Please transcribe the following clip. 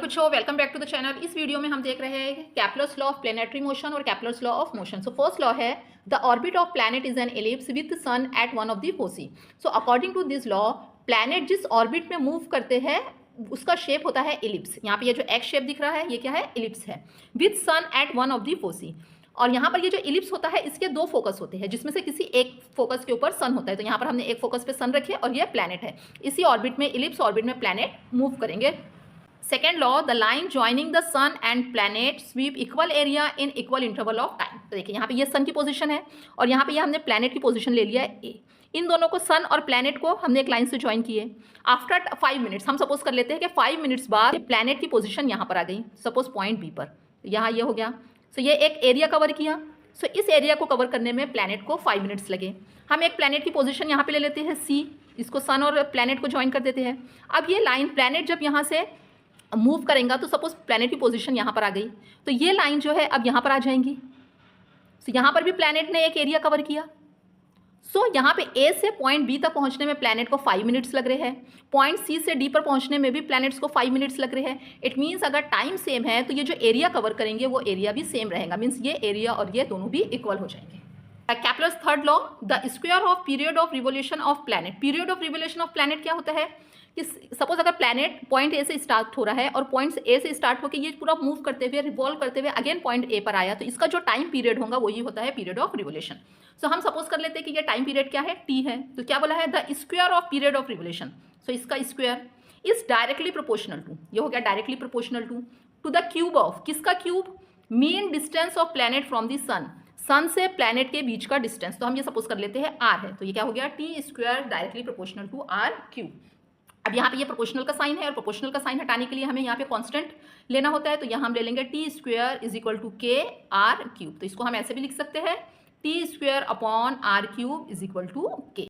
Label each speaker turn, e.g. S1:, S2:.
S1: बच्चों, welcome back to the channel. इस video में हम देख रहे हैं Kepler's law of planetary motion और Kepler's law of motion. So first law है the orbit of planet is an ellipse with sun at one of the foci. So according to this law, planet जिस orbit में move करते हैं उसका shape होता है ellipse. यहाँ पे ये जो एक्स शेप दिख रहा है ये क्या है? एलिप्स है with sun at one of the foci. और यहाँ पर ये जो इलिप्स होता है इसके दो फोकस होते हैं जिसमें से किसी एक फोकस के ऊपर सन होता है। तो यहाँ पर हमने एक फोकस पे सन रखे और ये प्लैनेट है। इसी ऑर्बिट में, इलिप्स ऑर्बिट में प्लैनेट मूव करेंगे। Second law, the line joining the sun and planet sweep equal area in equal interval of time. तो देखिए यहाँ पे ये सन की पोजीशन है और यहाँ पे ये हमने प्लैनेट की पोजीशन ले लिया है ए। इन दोनों को, सन और प्लैनेट को, हमने एक लाइन से ज्वाइन किए। आफ्टर 5 मिनट्स, हम सपोज कर लेते हैं कि 5 मिनट्स बाद प्लैनेट की पोजीशन यहाँ पर आ गई, सपोज पॉइंट बी पर। यहाँ ये हो गया। सो ये एक एरिया कवर किया। सो इस एरिया को कवर करने में प्लैनेट को 5 मिनट्स लगे। हम एक प्लैनेट की पोजीशन यहाँ पे ले लेते हैं सी, इसको सन और प्लैनेट को ज्वाइन कर देते हैं। अब ये लाइन, प्लैनेट जब यहाँ से मूव करेगा तो सपोज प्लैनेट की पोजीशन यहाँ पर आ गई, तो ये लाइन जो है अब यहाँ पर आ जाएंगी। सो यहाँ पर भी प्लैनेट ने एक एरिया कवर किया। सो यहाँ पे ए से पॉइंट बी तक पहुँचने में प्लैनेट को 5 मिनट्स लग रहे हैं। पॉइंट सी से डी पर पहुँचने में भी प्लैनेट्स को 5 मिनट्स लग रहे हैं। इट मीन्स अगर टाइम सेम है तो ये जो एरिया कवर करेंगे वो एरिया भी सेम रहेगा। मीन्स ये एरिया और ये दोनों भी इक्वल हो जाएंगे। Kepler's third law, the square of period of revolution of planet. Period of revolution of planet क्या होता है कि सपोज अगर प्लैनेट पॉइंट ए से स्टार्ट हो रहा है और पॉइंट ए से स्टार्ट होकर ये पूरा मूव करते हुए, रिवॉल्व करते हुए अगेन पॉइंट ए पर आया, तो इसका जो टाइम पीरियड होगा वही होता है पीरियड ऑफ रिवोल्यूशन। सो हम सपोज कर लेते हैं कि ये टाइम पीरियड क्या है? टी है। तो क्या बोला है? The square of period of revolution. So इसका square is directly proportional to, ये हो गया directly proportional to the cube of, किसका cube? Mean distance of planet from the sun, sun से प्लैनेट के बीच का डिस्टेंस। तो हम ये सपोज कर लेते हैं आर है, तो ये क्या हो गया? T square directly proportional to R cube. अब यहाँ पे ये प्रोपोर्शनल का साइन है और प्रोपोर्शनल का साइन हटाने के लिए हमें यहाँ पे कांस्टेंट लेना होता है। तो यहाँ हम ले लेंगे T square is equal to K R cube. तो इसको हम ऐसे भी लिख सकते हैं, T square upon R cube is equal to के।